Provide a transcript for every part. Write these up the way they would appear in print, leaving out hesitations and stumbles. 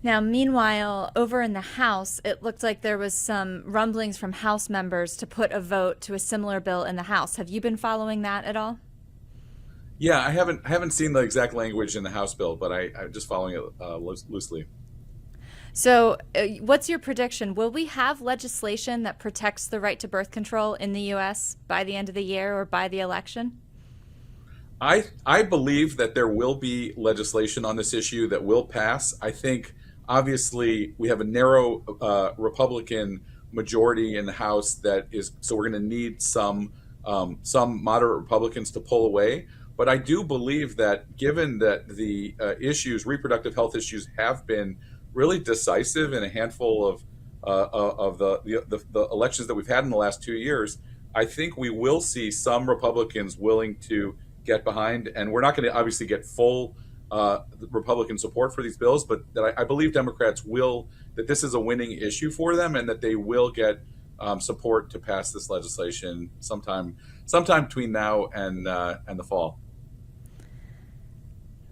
Now, meanwhile, over in the House, it looked like there was some rumblings from House members to put a vote to a similar bill in the House. Have you been following that at all? Yeah, I haven't seen the exact language in the House bill, but I'm just following it loosely. So, what's your prediction? Will we have legislation that protects the right to birth control in the U.S. by the end of the year or by the election? I believe that there will be legislation on this issue that will pass. I think obviously we have a narrow Republican majority in the House that is so we're going to need some moderate Republicans to pull away. But I do believe that given that the reproductive health issues, have been really decisive in a handful of the elections that we've had in the last 2 years, I think we will see some Republicans willing to get behind, and we're not going to obviously get full Republican support for these bills, but that I believe Democrats will, that this is a winning issue for them, and that they will get support to pass this legislation sometime between now and the fall.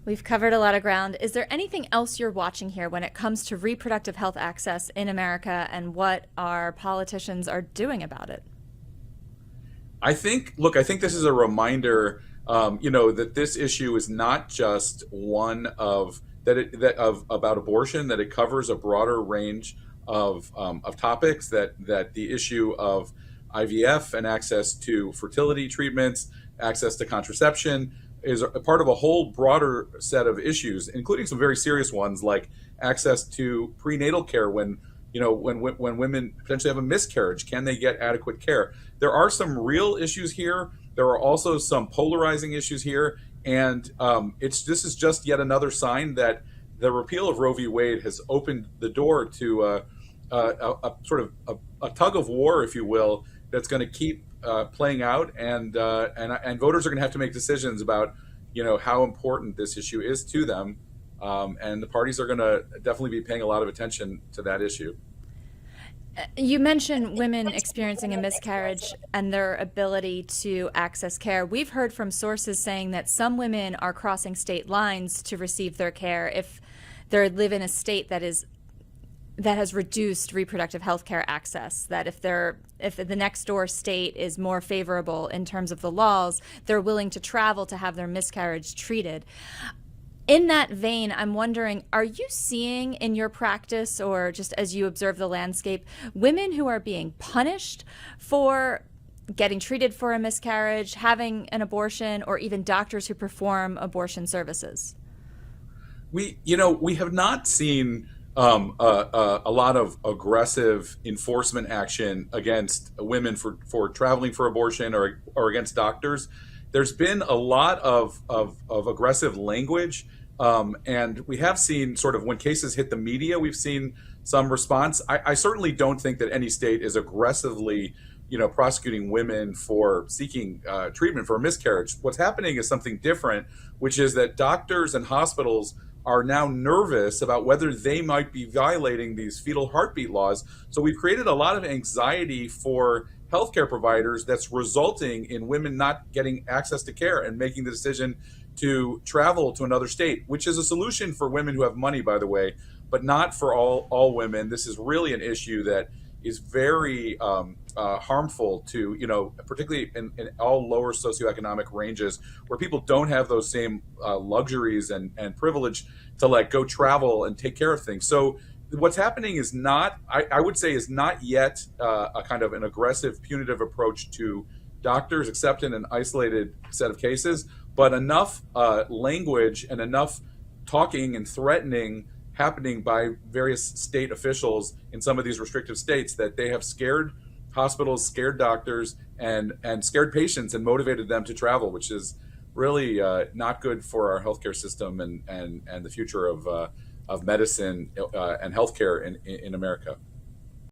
We've covered a lot of ground. Is there anything else you're watching here when it comes to reproductive health access in America and what our politicians are doing about it? I think this is a reminder, that this issue is not just one of that of about abortion; that it covers a broader range of topics. That the issue of IVF and access to fertility treatments, access to contraception, is a part of a whole broader set of issues, including some very serious ones like access to prenatal care when women potentially have a miscarriage. Can they get adequate care? There are some real issues here. There are also some polarizing issues here, and this is just yet another sign that the repeal of Roe v. Wade has opened the door to a sort of a tug of war, if you will, that's going to keep playing out, and voters are going to have to make decisions about how important this issue is to them, and the parties are going to definitely be paying a lot of attention to that issue. You mentioned women experiencing a miscarriage and their ability to access care. We've heard from sources saying that some women are crossing state lines to receive their care if they live in a state that has reduced reproductive health care access. That if the next door state is more favorable in terms of the laws, they're willing to travel to have their miscarriage treated. In that vein, I'm wondering, are you seeing in your practice, or just as you observe the landscape, women who are being punished for getting treated for a miscarriage, having an abortion, or even doctors who perform abortion services? We have not seen a lot of aggressive enforcement action against women for traveling for abortion, or against doctors. There's been a lot of aggressive language, and we have seen, sort of when cases hit the media, we've seen some response. I certainly don't think that any state is aggressively, prosecuting women for seeking treatment for a miscarriage. What's happening is something different, which is that doctors and hospitals are now nervous about whether they might be violating these fetal heartbeat laws. So we've created a lot of anxiety for healthcare providers that's resulting in women not getting access to care and making the decision to travel to another state, which is a solution for women who have money, by the way, but not for all women. This is really an issue that is very harmful to, particularly in all lower socioeconomic ranges where people don't have those same luxuries and privilege to go travel and take care of things. So what's happening is not, I would say, is not yet a kind of an aggressive, punitive approach to doctors, except in an isolated set of cases, but enough language and enough talking and threatening happening by various state officials in some of these restrictive states that they have scared hospitals, scared doctors, and scared patients, and motivated them to travel, which is really not good for our healthcare system and the future of medicine and healthcare in America.